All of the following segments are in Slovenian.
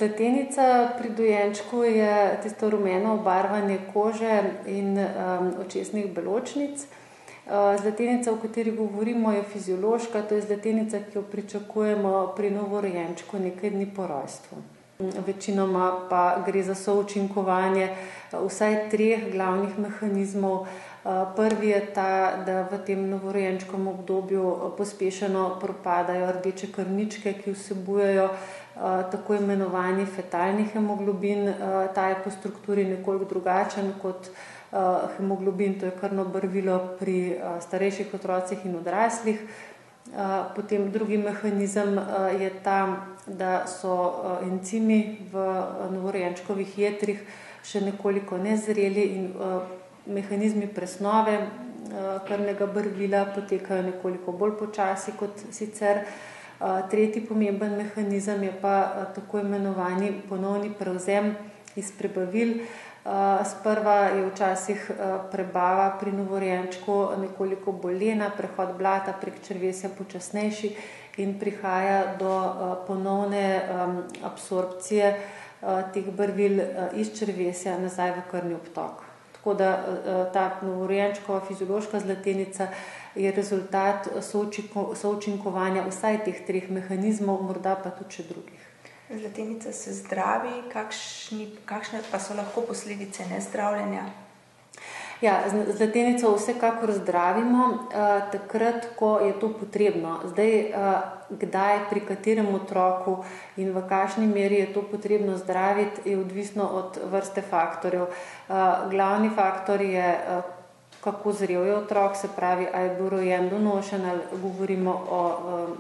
Zlatenica pri dojenčku je tisto rumeno obarvanje kože in očesnih beločnic. Zlatenica, o kateri govorimo, je fiziološka, to je zlatenica, ki jo pričakujemo pri novorojenčku nekaj dni po rojstvu. Večinoma pa gre za součinkovanje vsaj 3 glavnih mehanizmov. Prvi je ta, da v tem novorojenčkovem obdobju pospešeno propadajo rdeče krvničke, ki vsebujejo tako imenovani fetalni hemoglobin. Ta je po strukturi nekoliko drugačen kot hemoglobin, to je krvno barvilo pri starejših otrocih in odraslih. Potem drugi mehanizem je ta, da so encimi v novorojenčkovih jetrih še nekoliko nezreli in mehanizmi presnove krvnega barvila potekajo nekoliko bolj počasi kot sicer. Tretji pomemben mehanizem je pa tako imenovani ponovni prevzem iz prebavil. Sprva je včasih prebava pri novorojenčku nekoliko bolena, prehod blata prek črevesja počasnejši in prihaja do ponovne absorpcije teh barvil iz črevesja nazaj v krvni obtok. Tako da ta novorojenčkova fiziološka zlatenica je rezultat součinkovanja vsaj teh 3 mehanizmov, morda pa tudi še drugih. Zlatenica se zdravi, kakšne pa so lahko posledice nezdravljenja? Ja, zlatenico vsekakor zdravimo takrat, ko je to potrebno. Zdaj, kdaj, pri katerem otroku in v kakšni meri je to potrebno zdraviti, je odvisno od vrste faktorjev. Glavni faktor je, kako zrel je otrok, se pravi, ali je bil rojen donošen ali govorimo o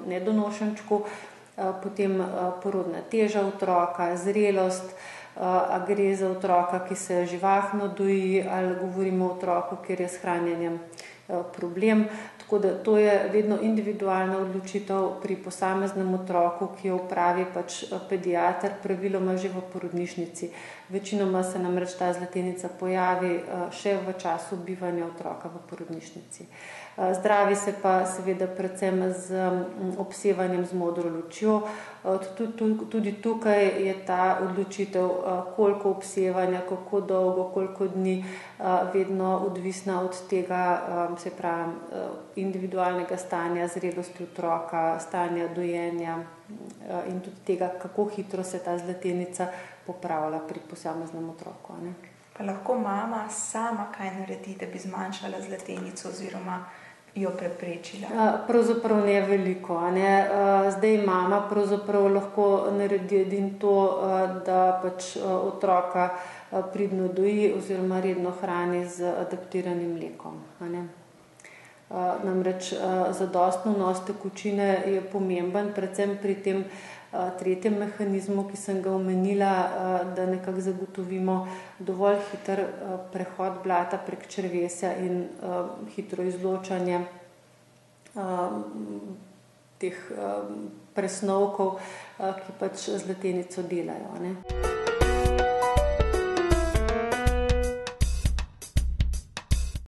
nedonošenčku, potem porodna teža otroka, zrelost, a gre za otroka, ki se živahno doji, ali govorimo o otroku, kjer je s hranjenjem problem. Tako da to je vedno individualna odločitev pri posameznem otroku, ki jo opravi pediater, praviloma že v porodnišnici. Večinoma se namreč ta zlatenica pojavi še v času bivanja otroka v porodnišnici. Zdravi se pa seveda predvsem z obsevanjem z modro lučjo. Tudi tukaj je ta odločitev, koliko obsevanja, kako dolgo, koliko dni, vedno odvisna od tega, se pravi, individualnega stanja, zrelosti otroka, stanja dojenja in tudi tega, kako hitro se ta zlatenica popravlja pri posameznem otroku. Pa lahko mama sama kaj naredi, da bi zmanjšala zlatenico oziroma jo preprečila? Pravzaprav ne veliko. Zdaj mama pravzaprav lahko naredi edino to, da otroka pridno doji oziroma redno hrani z adaptiranim mlekom. Namreč zadostno vnos tekočine je pomemben, predvsem pri tem tretjem mehanizmu, ki sem ga omenila, da nekako zagotovimo dovolj hiter prehod blata prek črevesja in hitro izločanje teh presnovkov, ki zlatenico delajo.